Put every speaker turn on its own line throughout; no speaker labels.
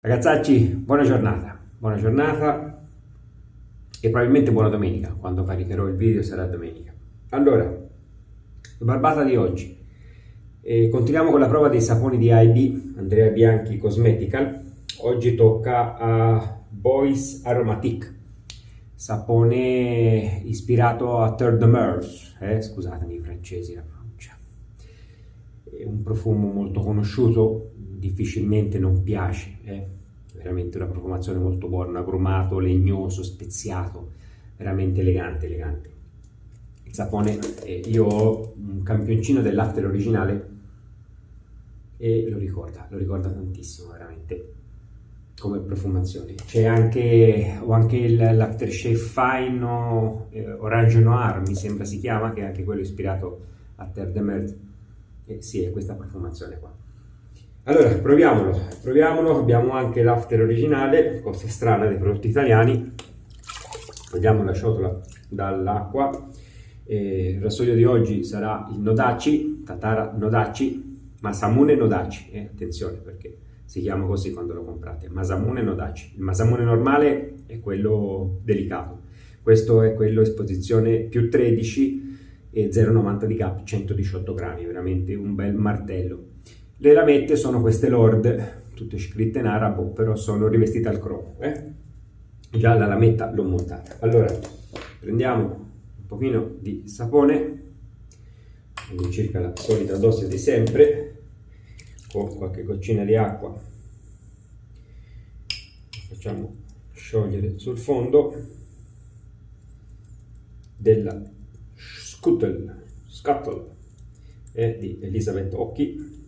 Ragazzacci, buona giornata e probabilmente buona domenica. Quando caricherò il video sarà domenica. Allora, la barbata di oggi. Continuiamo con la prova dei saponi di AIB, Andrea Bianchi Cosmetical. Oggi tocca a Boys Aromatic, sapone ispirato a Terre de Mers, scusatemi i francesi la pronuncia. È un profumo molto conosciuto, difficilmente non piace, veramente una profumazione molto buona, agrumato, legnoso, speziato, veramente elegante. Il sapone, io ho un campioncino dell'after originale e lo ricorda tantissimo veramente come profumazione. Ho anche l'aftershave fine Orange Noir, mi sembra si chiama, che è anche quello ispirato a Terre de Mer. Sì, è questa profumazione qua. Allora, proviamolo. Abbiamo anche l'after originale, cosa strana dei prodotti italiani. Togliamo la ciotola dall'acqua. Il rasoio di oggi sarà il Nodaci, Tatara Nodaci, Masamune Nodaci. Attenzione perché si chiama così quando lo comprate, Masamune Nodaci. Il Masamune normale è quello delicato, questo è quello esposizione più 13 e 0,90 di cap, 118 grammi, veramente un bel martello. Le lamette sono queste Lord, tutte scritte in arabo, però sono rivestite al cromo. Già la lametta l'ho montata. Allora, prendiamo un pochino di sapone, circa la solita dose di sempre, con qualche goccina di acqua. Facciamo sciogliere sul fondo della Scuttle di Elisabeth Occhi.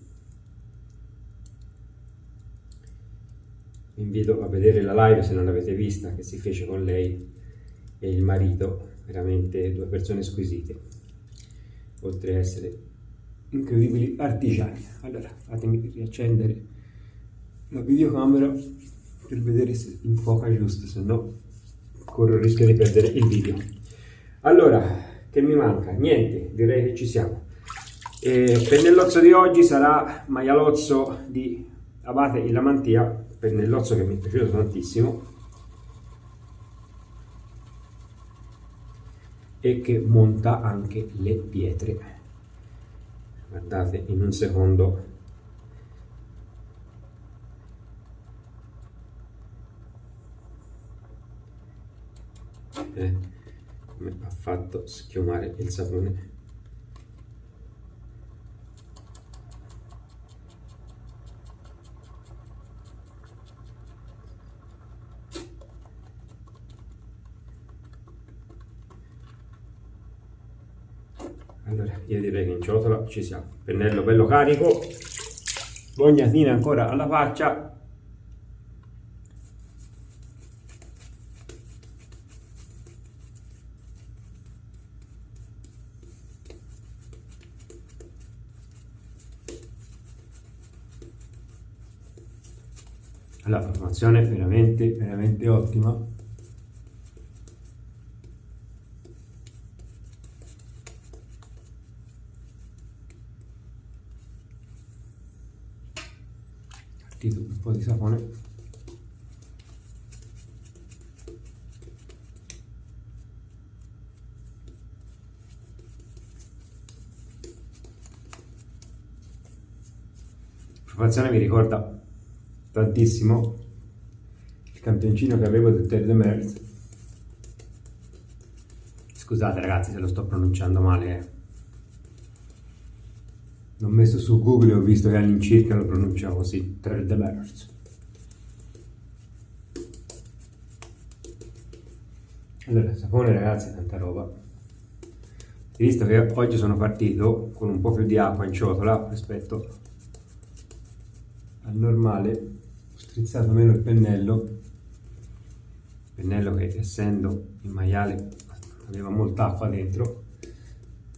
Vi invito a vedere la live se non l'avete vista, che si fece con lei e il marito, veramente due persone squisite, oltre a essere incredibili artigiani. Allora, fatemi riaccendere la videocamera per vedere se infoca giusto, se no corro il rischio di perdere il video. Allora, che mi manca? Niente, direi che ci siamo. Pennellozzo di oggi sarà maialozzo di Abate in Lamantia, pennellozzo che mi è piaciuto tantissimo e che monta anche le pietre. Guardate in un secondo come ha fatto schiumare il sapone. Allora, io direi che in ciotola ci siamo. Pennello bello carico, fognatina ancora alla faccia. La profumazione è veramente ottima. Partito un po' di sapone. La profumazione mi ricorda tantissimo il campioncino che avevo del Terre de Mer. Scusate ragazzi se lo sto pronunciando male. L'ho messo su Google e ho visto che all'incirca lo pronunciavo così, Terre de Mer. Allora, sapone ragazzi, tanta roba. Visto che oggi sono partito con un po' più di acqua in ciotola rispetto al normale, ho strizzato meno il pennello che essendo in maiale aveva molta acqua dentro,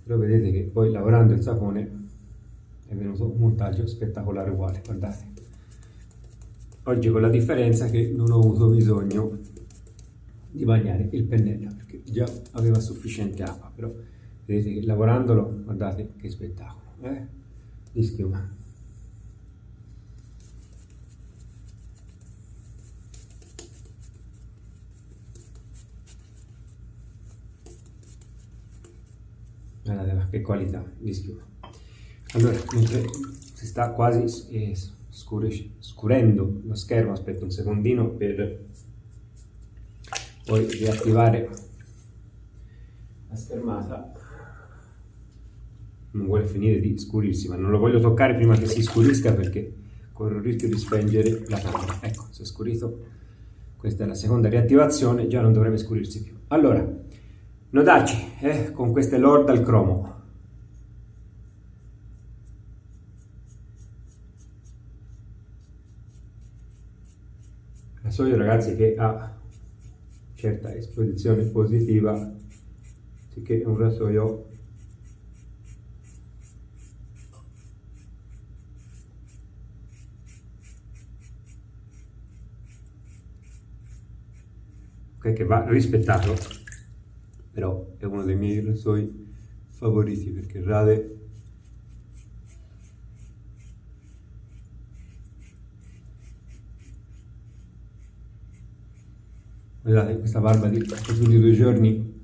però vedete che poi lavorando il sapone è venuto un montaggio spettacolare uguale. Guardate, oggi con la differenza che non ho avuto bisogno di bagnare il pennello perché già aveva sufficiente acqua, però vedete che lavorandolo, guardate che spettacolo, di schiuma. che qualità di schiuma. Allora, mentre si sta quasi scurendo lo schermo, aspetto un secondino per poi riattivare la schermata. Non vuole finire di scurirsi, ma non lo voglio toccare prima che si scurisca perché corro il rischio di spengere la camera. Ecco, si è scurito. Questa è la seconda riattivazione, già non dovrebbe scurirsi più. Allora, nodaci, con queste Lord al cromo. Rasoio, ragazzi, che ha certa esposizione positiva, che è un rasoio che va rispettato, però è uno dei miei rasoi favoriti perché rade guardate questa barba di più di 2 giorni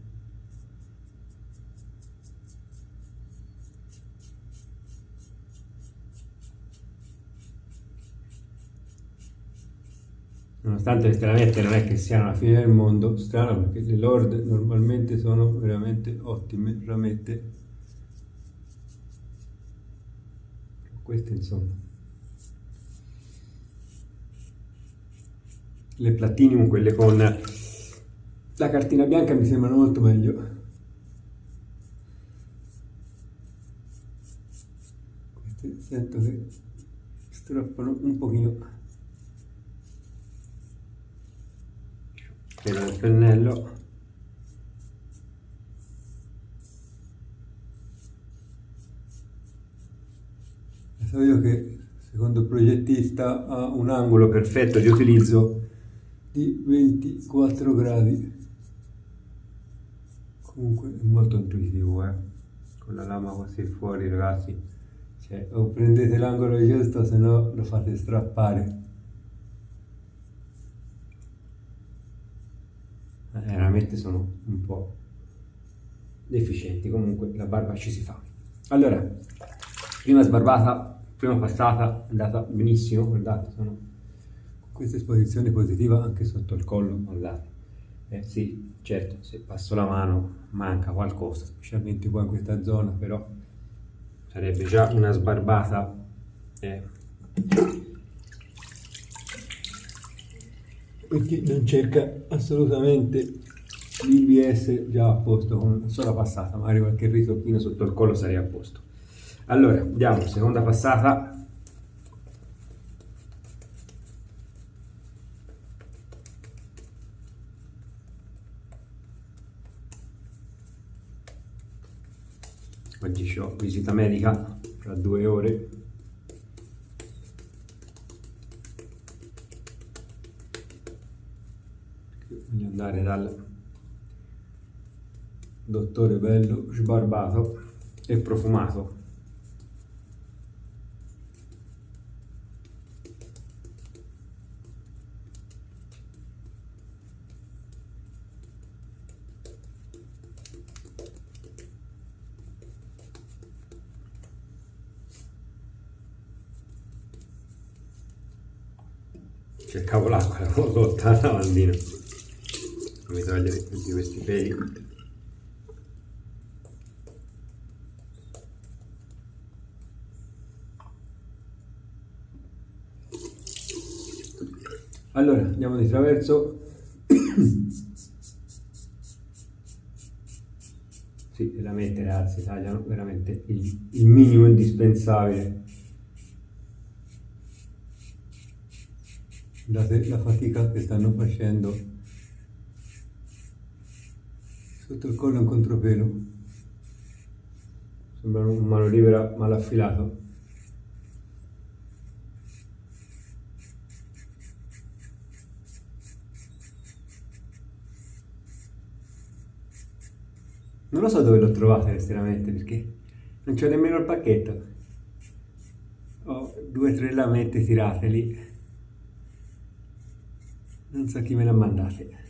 nonostante estremamente non è che siano la fine del mondo, strano perché le Lord normalmente sono veramente ottime ramette, queste insomma, le Platinum, quelle con la cartina bianca mi sembrano molto meglio, queste sento che stroppano un pochino il pennello. So io che secondo il progettista ha un angolo perfetto di utilizzo di 24 gradi, comunque è molto intuitivo, con la lama così fuori, ragazzi, cioè, o prendete l'angolo giusto, se no lo fate strappare. Veramente sono un po' deficienti, comunque la barba ci si fa. Allora, prima sbarbata, prima passata, è andata benissimo, guardate, sono con questa esposizione positiva anche sotto il collo, guardate. Sì, certo, se passo la mano manca qualcosa, specialmente qua in questa zona, però sarebbe già una sbarbata perché non cerca assolutamente l'IBS già a posto con una sola passata, magari qualche ritoccino sotto il collo sarei a posto. Allora, andiamo, seconda passata. Oggi ho visita medica tra 2 ore. Voglio andare dal dottore bello sbarbato e profumato. Cercavo l'acqua, l'avevo cotta al lavandino. Fammi togliere tutti questi peli. Allora, andiamo di traverso. Sì, veramente ragazzi, tagliano veramente il minimo indispensabile. Guardate la fatica che stanno facendo sotto il collo, un contropelo, sembra un mano libera mal affilato. Non lo so dove l'ho trovata onestamente, perché non c'è nemmeno il pacchetto. Ho 2 o 3 lamette tirate lì. Non so chi me le ha mandate.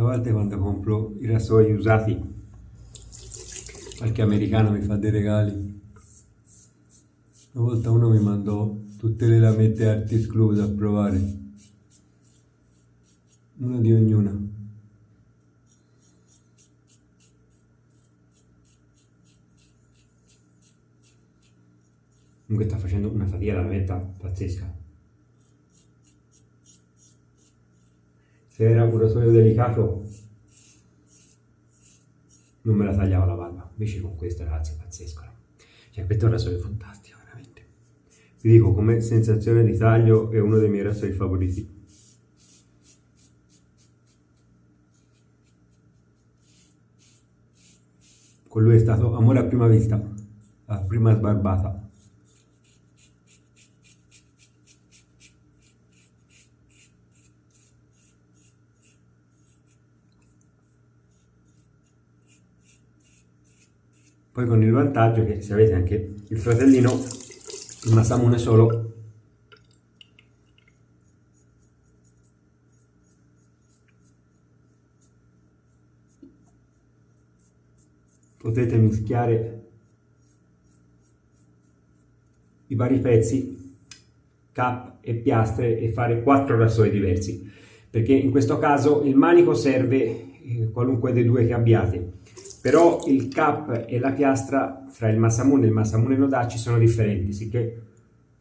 volte quando compro i rasoii usati, qualche americano mi fa dei regali. Una volta uno mi mandò tutte le lamette Artist Club da provare, una di ognuna.
Comunque sta facendo una fatica la lametta pazzesca. Se era un rasoio delicato non me la tagliava la barba, invece con questo, ragazzi, è pazzesco. Cioè, questo è un rasoio fantastico, veramente. Vi dico, come sensazione di taglio è uno dei miei rasoi favoriti. Con lui è stato amore a prima vista, a prima sbarbata. Poi con il vantaggio che se avete anche il fratellino, il Masamune solo, potete mischiare i vari pezzi, cap e piastre, e fare 4 rasoi diversi, perché in questo caso il manico serve qualunque dei due che abbiate, però il cap e la piastra fra il Masamune e il Masamune no Dachi sono differenti, sicché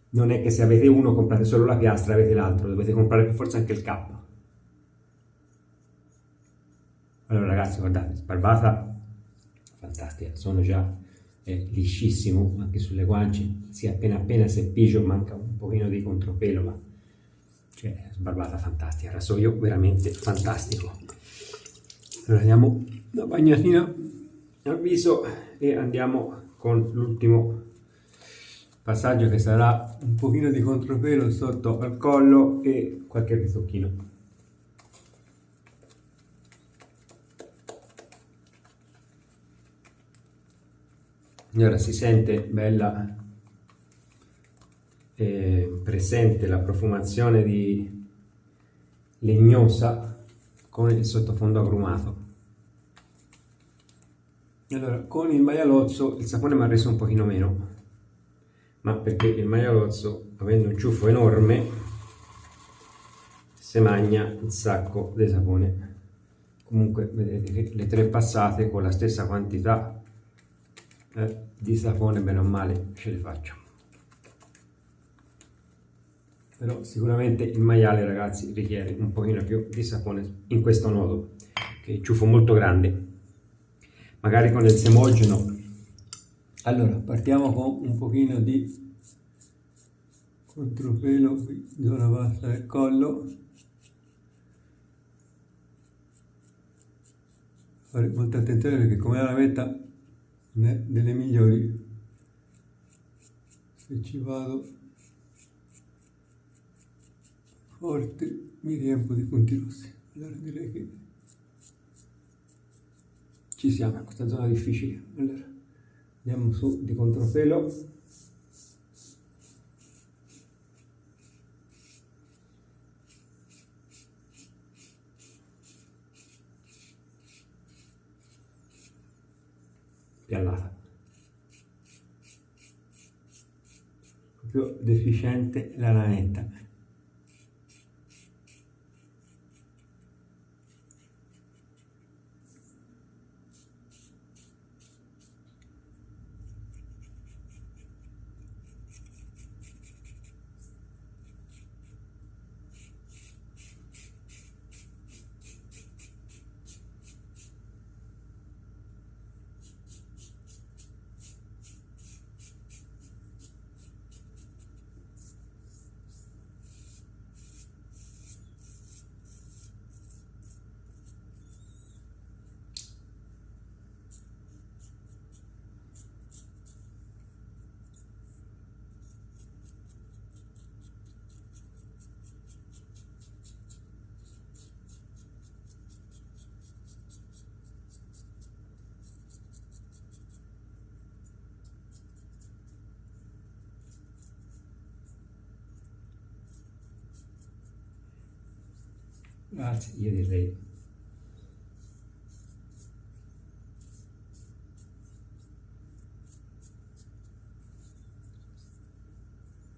non è che se avete uno comprate solo la piastra e avete l'altro, dovete comprare per forza anche il cap. Allora ragazzi, guardate, sbarbata fantastica, sono già liscissimo anche sulle guance, sì, appena se pigio manca un pochino di contropelo, ma cioè sbarbata fantastica, rasoio veramente fantastico. Allora diamo una bagnatina al viso e andiamo con l'ultimo passaggio, che sarà un pochino di contropelo sotto al collo e qualche ritocchino. E ora si sente bella presente la profumazione di legnosa con il sottofondo agrumato. Allora, con il maialozzo il sapone mi ha reso un pochino meno, ma perché il maialozzo, avendo un ciuffo enorme, se magna il sacco di sapone. Comunque vedete che le 3 passate con la stessa quantità di sapone, bene o male, ce le faccio. Però sicuramente il maiale, ragazzi, richiede un pochino più di sapone in questo nodo, che è il ciuffo molto grande. Magari con il semolgeno.
Allora, partiamo con un pochino di contropelo qui, zona bassa del collo. Fare molta attenzione perché come la lametta non è delle migliori. Se ci vado forte mi riempio di punti rossi. Allora direi che ci siamo in questa zona difficile. Allora andiamo su di contropelo.
Piallata.
Proprio deficiente la lanetta.
Ragazzi, io direi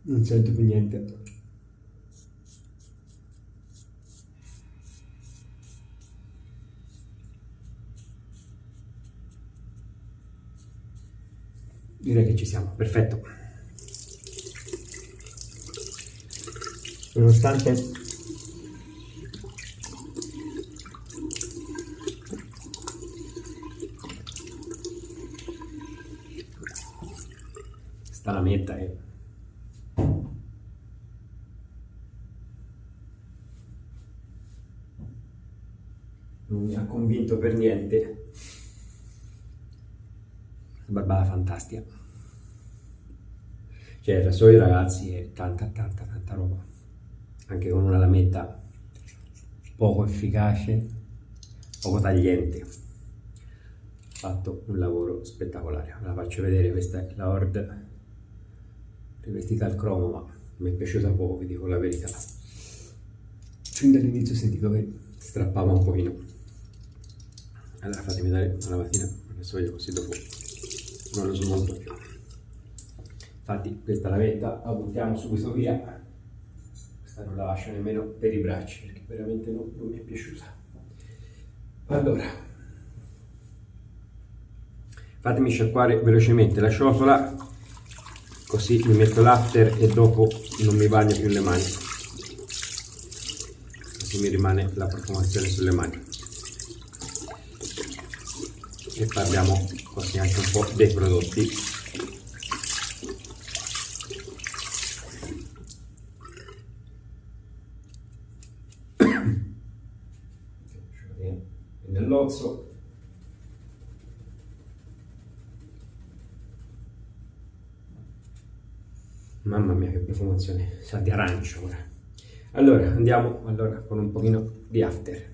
Non sento più niente.
Direi che ci siamo, perfetto. Nonostante sta lametta non mi ha convinto per niente. Barbata fantastica, cioè il rasoio, ragazzi, è tanta roba, anche con una lametta poco efficace, poco tagliente, fatto un lavoro spettacolare. Ve la faccio vedere, questa è la Horde rivestita al cromo, ma mi è piaciuta poco, vi dico la verità. Fin dall'inizio ho sentito che strappava un pochino. Allora fatemi dare una lavatina al rasoio, così dopo non lo smonto più. Infatti questa lametta la buttiamo subito via, questa non la lascio nemmeno per i bracci perché veramente non mi è piaciuta. Allora fatemi sciacquare velocemente la ciotola, così mi metto l'after e dopo non mi bagno più le mani, così mi rimane la profumazione sulle mani. E parliamo così anche un po' dei prodotti. Nell'ozzo mamma mia che profumazione, sa di arancio ora. Allora andiamo con un pochino di after.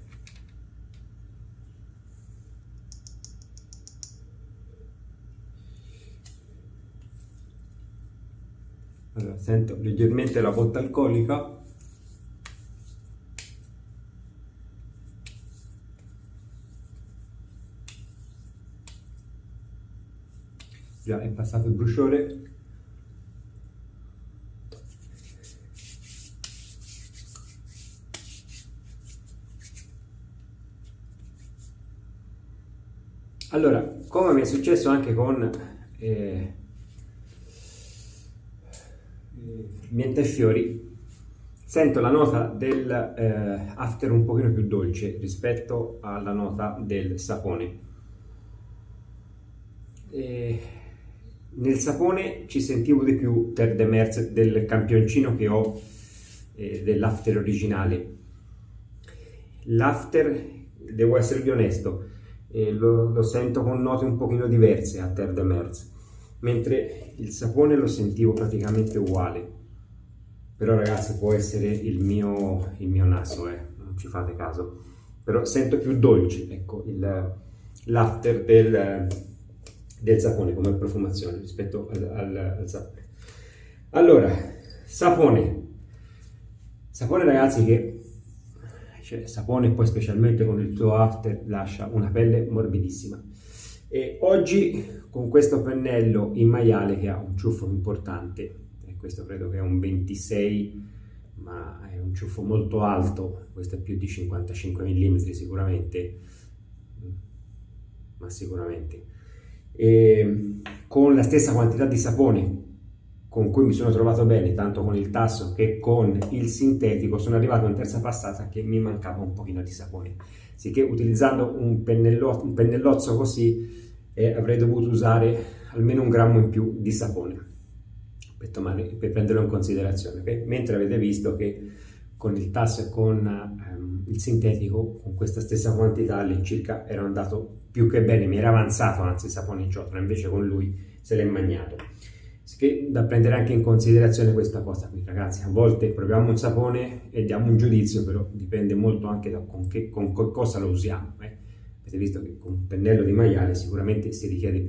Allora, sento leggermente la botta alcolica. Già è passato il bruciore. Allora, come mi è successo anche con niente fiori, sento la nota del after un pochino più dolce rispetto alla nota del sapone. Nel sapone ci sentivo di più Terre de Merz del campioncino che ho dell'after originale. L'after, devo esservi onesto, lo sento con note un pochino diverse a Terre de Merz, mentre il sapone lo sentivo praticamente uguale. Però ragazzi, può essere il mio naso, non ci fate caso, però sento più dolce, ecco, l'after del sapone come profumazione rispetto al sapone. Allora, sapone ragazzi, che cioè, sapone poi specialmente con il suo after lascia una pelle morbidissima. E oggi con questo pennello in maiale che ha un ciuffo importante, e questo credo che è un 26, ma è un ciuffo molto alto, questo è più di 55 mm sicuramente, ma sicuramente, e con la stessa quantità di sapone con cui mi sono trovato bene, tanto con il tasso che con il sintetico, sono arrivato in terza passata che mi mancava un pochino di sapone, sicché utilizzando un pennellozzo così avrei dovuto usare almeno 1 grammo in più di sapone per prenderlo in considerazione, okay? Mentre avete visto che con il tasso e con il sintetico, con questa stessa quantità all'incirca ero andato più che bene, mi era avanzato anzi il sapone in ciotola, invece con lui se l'è magnato. Che da prendere anche in considerazione questa cosa qui, ragazzi. A volte proviamo un sapone e diamo un giudizio, però dipende molto anche da con che cosa lo usiamo. Avete visto che con un pennello di maiale sicuramente si richiede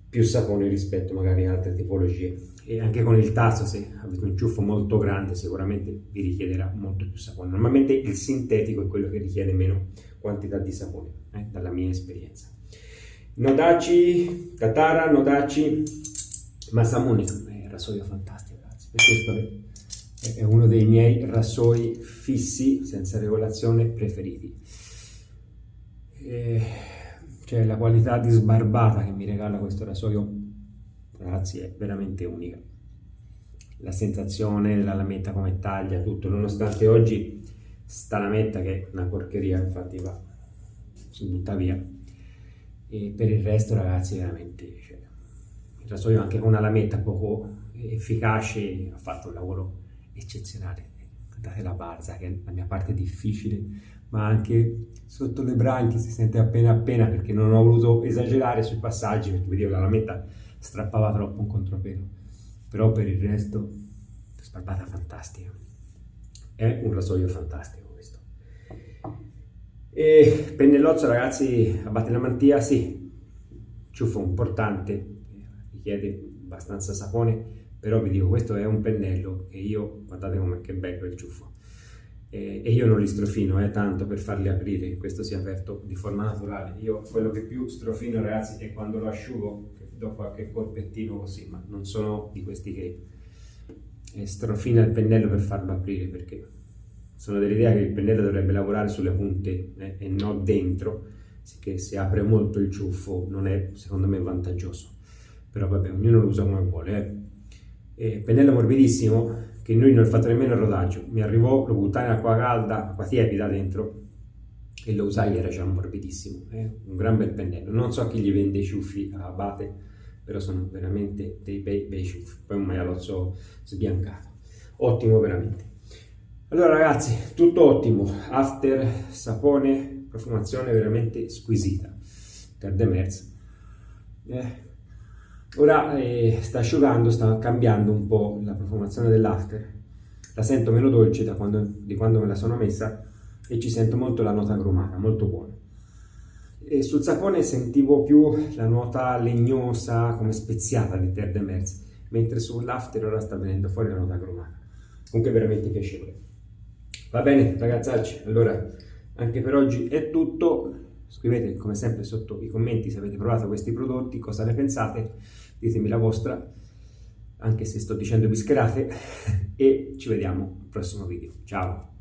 più sapone rispetto magari a altre tipologie, e anche con il tasso, se avete un ciuffo molto grande sicuramente vi richiederà molto più sapone. Normalmente il sintetico è quello che richiede meno quantità di sapone, dalla mia esperienza. Nodaci, Katara, Nodaci, Masamune, rasoio fantastico, ragazzi. e questo è uno dei miei rasoi fissi senza regolazione preferiti. Cioè la qualità di sbarbata che mi regala questo rasoio, ragazzi, è veramente unica. La sensazione della lametta come taglia, tutto, nonostante oggi sta lametta che è una porcheria, infatti si butta via. E per il resto, ragazzi, veramente, cioè, il rasoio anche con una lametta poco efficace ha fatto un lavoro eccezionale. Guardate la barza, che è la mia parte difficile, ma anche sotto le branchie si sente appena perché non ho voluto esagerare sui passaggi, perché vedevo la lametta strappava troppo un contropelo, però per il resto sbarbata fantastica. È un rasoio fantastico questo. E pennellozzo, ragazzi, a Battilamantia, sì, ciuffo importante, richiede abbastanza sapone, però vi dico, questo è un pennello che io, guardate che bello il ciuffo, e io non li strofino tanto per farli aprire, questo si è aperto di forma naturale. Io quello che più strofino, ragazzi, è quando lo asciugo, che do qualche colpettino così, ma non sono di questi che strofina il pennello per farlo aprire, perché sono dell'idea che il pennello dovrebbe lavorare sulle punte e non dentro, che se apre molto il ciuffo non è, secondo me, vantaggioso. Però vabbè, ognuno lo usa come vuole. Pennello morbidissimo, che noi non ho fatto nemmeno il rodaggio, mi arrivò, lo buttai in acqua calda, acqua tiepida dentro, e lo usai, era già morbidissimo, un gran bel pennello. Non so chi gli vende i ciuffi a Abate, però sono veramente dei bei ciuffi. Poi un maialozzo sbiancato, ottimo veramente. Allora ragazzi, tutto ottimo, after, sapone, profumazione veramente squisita. Terre de Merz. Ora sta asciugando, sta cambiando un po' la profumazione dell'after, la sento meno dolce di quando me la sono messa, e ci sento molto la nota agrumata, molto buona. E sul sapone sentivo più la nota legnosa, come speziata di Terre de Merz, mentre sull'after ora sta venendo fuori la nota agrumata. Comunque veramente piacevole. Va bene ragazzacci, allora anche per oggi è tutto. Scrivete come sempre sotto i commenti se avete provato questi prodotti, cosa ne pensate, ditemi la vostra, anche se sto dicendo bischerate, e ci vediamo al prossimo video. Ciao!